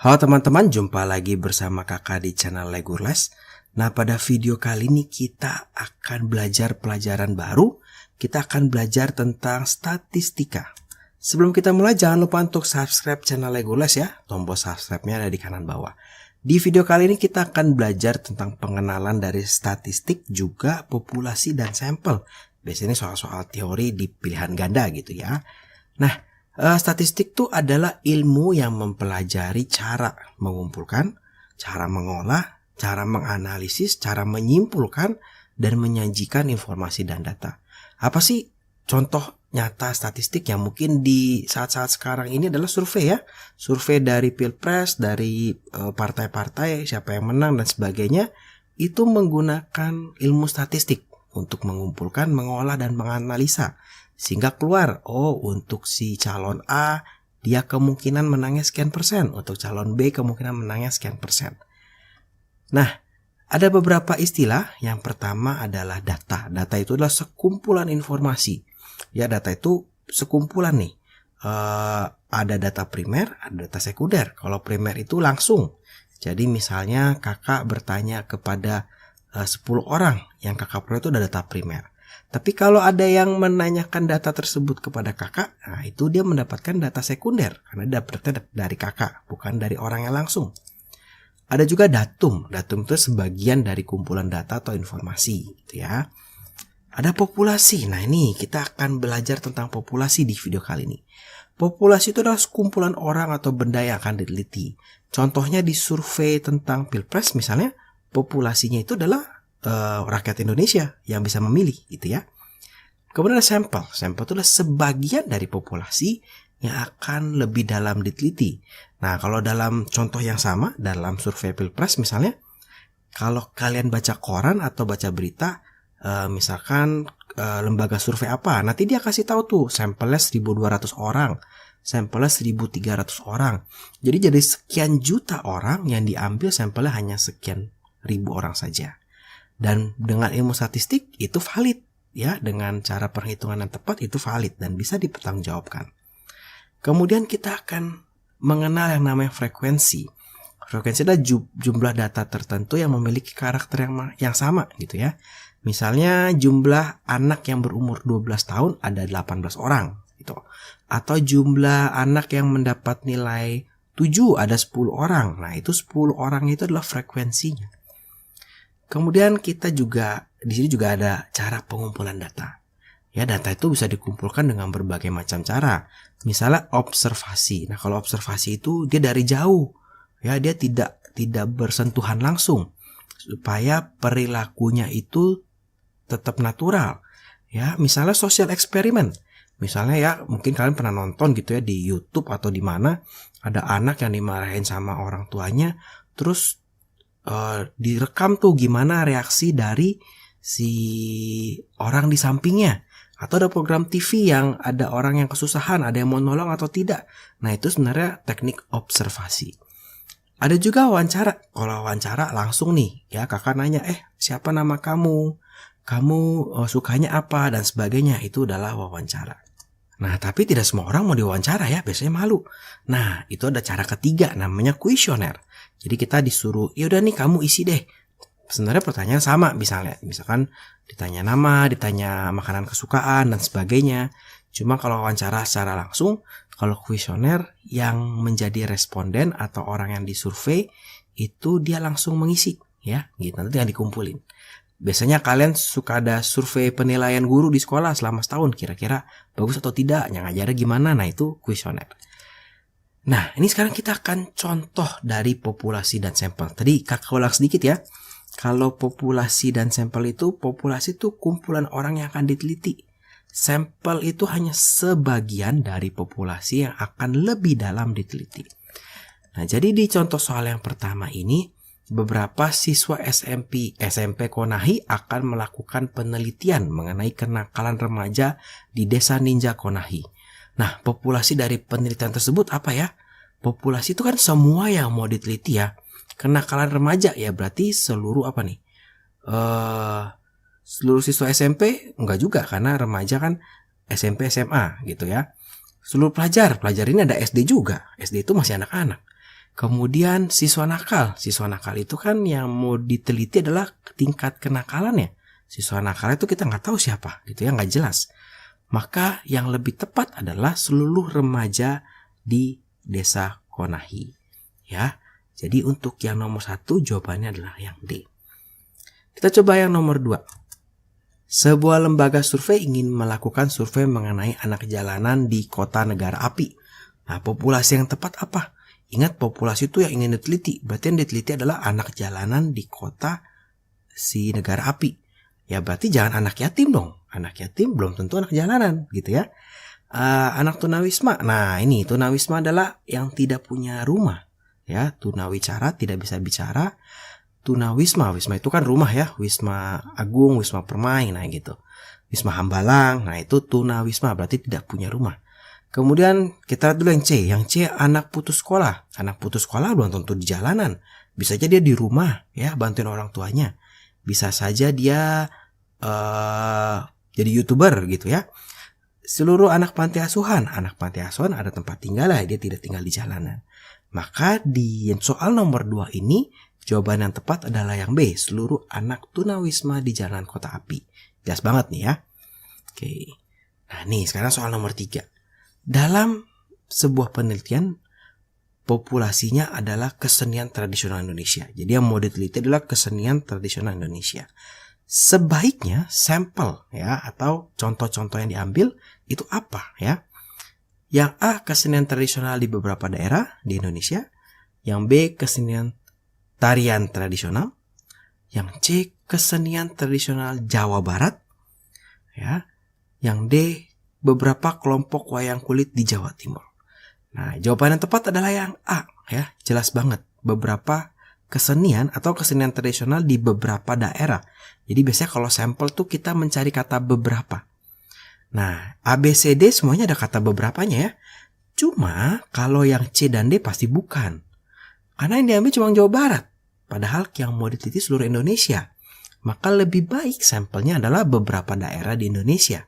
Halo teman-teman, jumpa lagi bersama kakak di channel Legurles. Nah, pada video kali ini kita akan belajar pelajaran baru. Kita akan belajar tentang statistika. Sebelum kita mulai, jangan lupa untuk subscribe channel Legurles ya. Tombol subscribe-nya ada di kanan bawah. Di video kali ini kita akan belajar tentang pengenalan dari statistik, juga populasi dan sampel. Biasanya soal-soal teori di pilihan ganda gitu ya. Nah, statistik itu adalah ilmu yang mempelajari cara mengumpulkan, cara mengolah, cara menganalisis, cara menyimpulkan, dan menyajikan informasi dan data. Apa sih contoh nyata statistik yang mungkin di saat-saat sekarang ini adalah survei ya. Survei dari Pilpres, dari partai-partai, siapa yang menang dan sebagainya. Itu menggunakan ilmu statistik untuk mengumpulkan, mengolah, dan menganalisa. Sehingga keluar, untuk si calon A, dia kemungkinan menangnya sekian persen. Untuk calon B, kemungkinan menangnya sekian persen. Nah, ada beberapa istilah. Yang pertama adalah data. Data itu adalah sekumpulan informasi. Ya, data itu sekumpulan nih. Ada data primer, ada data sekunder. Kalau primer itu langsung. Jadi misalnya kakak bertanya kepada 10 orang. Yang kakak peroleh itu ada data primer. Tapi kalau ada yang menanyakan data tersebut kepada kakak, nah itu dia mendapatkan data sekunder. Karena dapatnya dari kakak, bukan dari orang yang langsung. Ada juga datum. Datum itu sebagian dari kumpulan data atau informasi gitu ya. Ada populasi. Nah ini kita akan belajar tentang populasi di video kali ini. Populasi itu adalah sekumpulan orang atau benda yang akan diteliti. Contohnya di survei tentang Pilpres misalnya, populasinya itu adalah rakyat Indonesia yang bisa memilih gitu ya. Kemudian ada sampel. Sampel itu adalah sebagian dari populasi yang akan lebih dalam diteliti. Nah, kalau dalam contoh yang sama, dalam survei Pilpres misalnya, kalau kalian baca koran atau baca berita, misalkan lembaga survei apa, nanti dia kasih tahu tuh sampelnya 1.200 orang, sampelnya 1.300 orang. Jadi dari sekian juta orang yang diambil sampelnya hanya sekian ribu orang saja. Dan dengan ilmu statistik itu valid ya, dengan cara perhitungan yang tepat itu valid dan bisa dipertanggungjawabkan. Kemudian kita akan mengenal yang namanya frekuensi. Frekuensi adalah jumlah data tertentu yang memiliki karakter yang sama gitu ya. Misalnya jumlah anak yang berumur 12 tahun ada 18 orang gitu. Atau jumlah anak yang mendapat nilai 7 ada 10 orang. Nah, itu 10 orang itu adalah frekuensinya. Kemudian kita juga di sini juga ada cara pengumpulan data. Ya, data itu bisa dikumpulkan dengan berbagai macam cara. Misalnya observasi. Nah, kalau observasi itu dia dari jauh. Ya, dia tidak bersentuhan langsung supaya perilakunya itu tetap natural. Ya, misalnya sosial eksperimen. Misalnya ya, mungkin kalian pernah nonton gitu ya di YouTube atau di mana ada anak yang dimarahin sama orang tuanya, terus direkam tuh gimana reaksi dari si orang di sampingnya. Atau ada program TV yang ada orang yang kesusahan, ada yang mau nolong atau tidak. Nah, itu sebenarnya teknik observasi. Ada juga wawancara. Kalau wawancara langsung nih ya, kakak nanya, siapa nama kamu? Kamu sukanya apa? Dan sebagainya. Itu adalah wawancara. Nah, tapi tidak semua orang mau diwawancara ya, biasanya malu. Nah, itu ada cara ketiga namanya kuesioner. Jadi kita disuruh, yaudah nih kamu isi deh. Sebenarnya pertanyaan sama misalkan ditanya nama, ditanya makanan kesukaan dan sebagainya. Cuma kalau wawancara secara langsung, kalau kuesioner yang menjadi responden atau orang yang disurvei itu dia langsung mengisi ya, gitu nanti yang dikumpulin. Biasanya kalian suka ada survei penilaian guru di sekolah selama setahun, kira-kira bagus atau tidak, yang ngajarnya gimana, nah itu kuesioner. Nah, ini sekarang kita akan contoh dari populasi dan sampel. Tadi kakak ulang sedikit ya. Kalau populasi dan sampel itu, populasi itu kumpulan orang yang akan diteliti. Sampel itu hanya sebagian dari populasi yang akan lebih dalam diteliti. Nah, jadi di contoh soal yang pertama ini, beberapa siswa SMP Konahi akan melakukan penelitian mengenai kenakalan remaja di desa Ninja Konahi. Nah, populasi dari penelitian tersebut apa ya? Populasi itu kan semua yang mau diteliti ya. Kenakalan remaja ya berarti seluruh apa nih? Seluruh siswa SMP? Enggak juga, karena remaja kan SMP SMA gitu ya. Seluruh pelajar ini ada SD juga. SD itu masih anak-anak. Kemudian siswa nakal. Siswa nakal itu kan yang mau diteliti adalah tingkat kenakalannya. Siswa nakal itu kita nggak tahu siapa gitu ya, nggak jelas. Maka yang lebih tepat adalah seluruh remaja di desa Konahi. Ya, jadi untuk yang nomor 1 jawabannya adalah yang D. Kita coba yang nomor 2. Sebuah lembaga survei ingin melakukan survei mengenai anak jalanan di kota negara api. Nah, populasi yang tepat apa? Ingat, populasi itu yang ingin diteliti. Berarti yang diteliti adalah anak jalanan di kota si negara api. Ya berarti jangan anak yatim dong. Anak yatim belum tentu anak jalanan gitu ya. Anak tunawisma. Nah ini tunawisma adalah yang tidak punya rumah. Ya, tunawicara tidak bisa bicara. Tunawisma, wisma itu kan rumah ya. Wisma Agung, Wisma Permai, nah gitu. Wisma Hambalang, nah itu tunawisma berarti tidak punya rumah. Kemudian kita lihat dulu yang C. Yang C anak putus sekolah. Anak putus sekolah belum tentu di jalanan. Bisa aja dia di rumah ya, bantuin orang tuanya. Bisa saja dia jadi YouTuber gitu ya. Seluruh anak panti asuhan ada tempat tinggal lah, dia tidak tinggal di jalanan. Maka di soal nomor 2 ini jawaban yang tepat adalah yang B, seluruh anak tunawisma di jalan kota api. Jelas banget nih ya. Oke. Nah nih sekarang soal nomor 3. Dalam sebuah penelitian, populasinya adalah kesenian tradisional Indonesia. Jadi yang mau diteliti adalah kesenian tradisional Indonesia. Sebaiknya sampel ya atau contoh-contoh yang diambil itu apa ya? Yang A, kesenian tradisional di beberapa daerah di Indonesia. Yang B, kesenian tarian tradisional. Yang C, kesenian tradisional Jawa Barat. Ya. Yang D, beberapa kelompok wayang kulit di Jawa Timur. Nah, jawaban yang tepat adalah yang A ya, jelas banget. Beberapa kesenian atau kesenian tradisional di beberapa daerah. Jadi biasanya kalau sampel tuh kita mencari kata beberapa. Nah, A, B, C, D semuanya ada kata beberapanya ya. Cuma kalau yang C dan D pasti bukan. Karena yang diambil cuma Jawa Barat. Padahal yang mau diteliti seluruh Indonesia. Maka lebih baik sampelnya adalah beberapa daerah di Indonesia.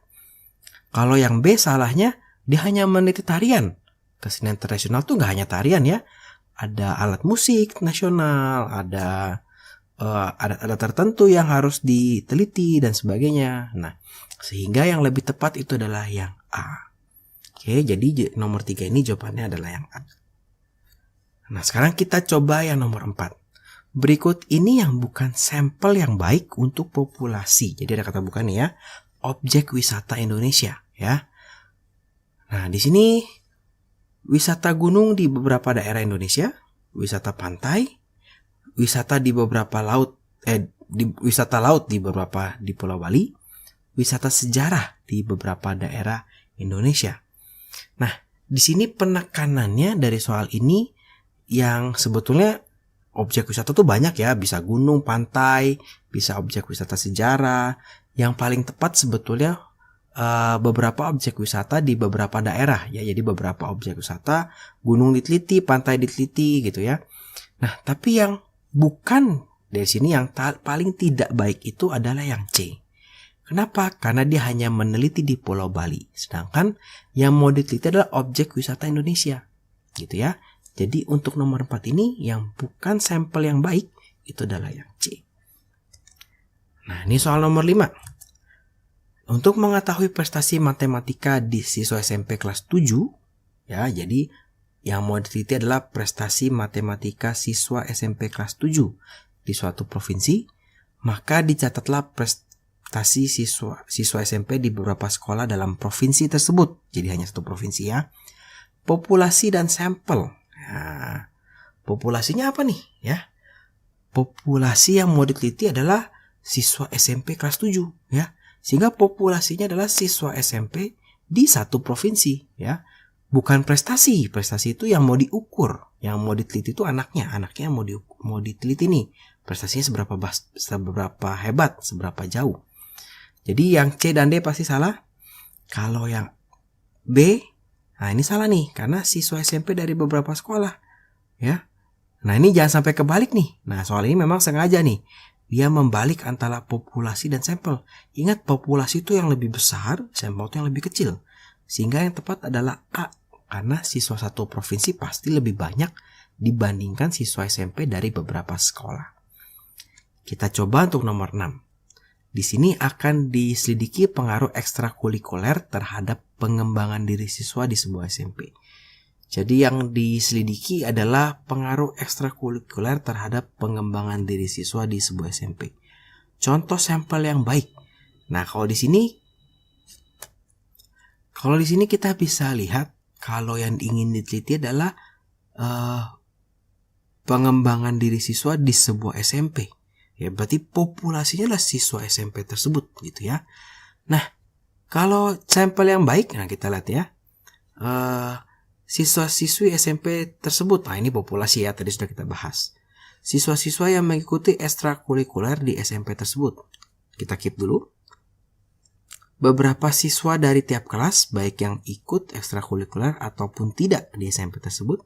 Kalau yang B salahnya, dia hanya meneliti tarian. Kesenian tradisional tuh nggak hanya tarian ya. Ada alat musik nasional, ada adat-adat tertentu yang harus diteliti dan sebagainya. Nah, sehingga yang lebih tepat itu adalah yang A. Oke, jadi nomor 3 ini jawabannya adalah yang A. Nah, sekarang kita coba yang nomor 4. Berikut ini yang bukan sampel yang baik untuk populasi. Jadi ada kata bukan nih ya. Objek wisata Indonesia ya. Nah, di sini wisata gunung di beberapa daerah Indonesia, wisata pantai, wisata di beberapa wisata laut di beberapa di Pulau Bali, wisata sejarah di beberapa daerah Indonesia. Nah, di sini penekanannya dari soal ini yang sebetulnya objek wisata tuh banyak ya, bisa gunung, pantai, bisa objek wisata sejarah. Yang paling tepat sebetulnya beberapa objek wisata di beberapa daerah ya, jadi beberapa objek wisata, gunung diteliti, pantai diteliti gitu ya. Nah, tapi yang bukan dari sini yang paling tidak baik itu adalah yang C. Kenapa? Karena dia hanya meneliti di Pulau Bali, sedangkan yang mau diteliti adalah objek wisata Indonesia gitu ya. Jadi untuk nomor 4 ini yang bukan sampel yang baik itu adalah yang C. Nah, ini soal nomor 5. Untuk mengetahui prestasi matematika di siswa SMP kelas 7, ya, jadi yang mau diteliti adalah prestasi matematika siswa SMP kelas 7 di suatu provinsi, maka dicatatlah prestasi siswa SMP di beberapa sekolah dalam provinsi tersebut. Jadi hanya satu provinsi ya. Populasi dan sampel. Nah, populasinya apa nih? Ya, populasi yang mau diteliti adalah siswa SMP kelas 7 ya. Sehingga populasinya adalah siswa SMP di satu provinsi ya. Bukan prestasi. Prestasi itu yang mau diukur, yang mau diteliti itu anaknya yang mau diteliti nih. Prestasinya seberapa hebat, seberapa jauh. Jadi yang C dan D pasti salah. Kalau yang B, nah ini salah nih karena siswa SMP dari beberapa sekolah ya. Nah, ini jangan sampai kebalik nih. Nah, soal ini memang sengaja nih. Dia membalik antara populasi dan sampel. Ingat, populasi itu yang lebih besar, sampel itu yang lebih kecil. Sehingga yang tepat adalah A. Karena siswa satu provinsi pasti lebih banyak dibandingkan siswa SMP dari beberapa sekolah. Kita coba untuk nomor 6. Di sini akan diselidiki pengaruh ekstrakurikuler terhadap pengembangan diri siswa di sebuah SMP. Jadi yang diselidiki adalah pengaruh ekstrakurikuler terhadap pengembangan diri siswa di sebuah SMP. Contoh sampel yang baik. Nah, kalau di sini kita bisa lihat kalau yang ingin diteliti adalah pengembangan diri siswa di sebuah SMP. Ya, berarti populasinya adalah siswa SMP tersebut gitu ya. Nah, kalau sampel yang baik, nah kita lihat ya. Siswa-siswi SMP tersebut, nah ini populasi ya, tadi sudah kita bahas. Siswa-siswa yang mengikuti ekstrakurikuler di SMP tersebut. Kita keep dulu. Beberapa siswa dari tiap kelas, baik yang ikut ekstrakurikuler ataupun tidak di SMP tersebut.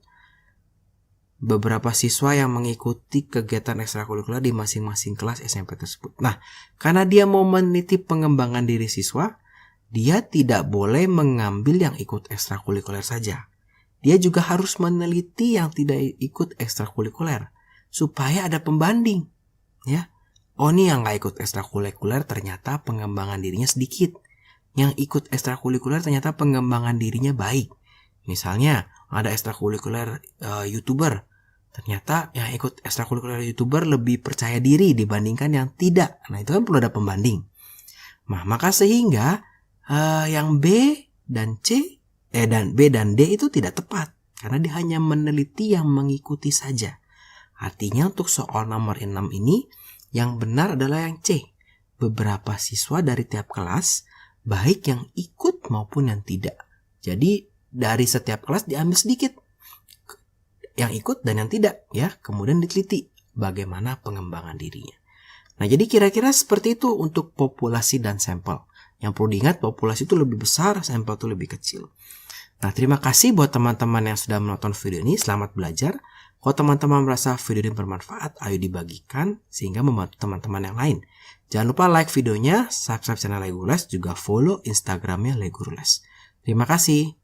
Beberapa siswa yang mengikuti kegiatan ekstrakurikuler di masing-masing kelas SMP tersebut. Nah, karena dia mau meneliti pengembangan diri siswa, dia tidak boleh mengambil yang ikut ekstrakurikuler saja. Dia juga harus meneliti yang tidak ikut ekstrakurikuler, supaya ada pembanding. Ya, oh ini yang gak ikut ekstrakurikuler ternyata pengembangan dirinya sedikit. Yang ikut ekstrakurikuler ternyata pengembangan dirinya baik. Misalnya, ada ekstrakurikuler YouTuber. Ternyata yang ikut ekstrakurikuler YouTuber lebih percaya diri dibandingkan yang tidak. Nah, itu kan perlu ada pembanding. Nah, maka sehingga yang B dan B dan D itu tidak tepat. Karena dia hanya meneliti yang mengikuti saja. Artinya untuk soal nomor 6 ini, yang benar adalah yang C. Beberapa siswa dari tiap kelas, baik yang ikut maupun yang tidak. Jadi dari setiap kelas diambil sedikit. Yang ikut dan yang tidak, ya. Kemudian diteliti bagaimana pengembangan dirinya. Nah, jadi kira-kira seperti itu untuk populasi dan sampel. Yang perlu diingat, populasi itu lebih besar, sampel itu lebih kecil. Nah, terima kasih buat teman-teman yang sudah menonton video ini. Selamat belajar. Kalau teman-teman merasa video ini bermanfaat, ayo dibagikan sehingga membantu teman-teman yang lain. Jangan lupa like videonya, subscribe channel Legules, juga follow Instagramnya Legules. Terima kasih.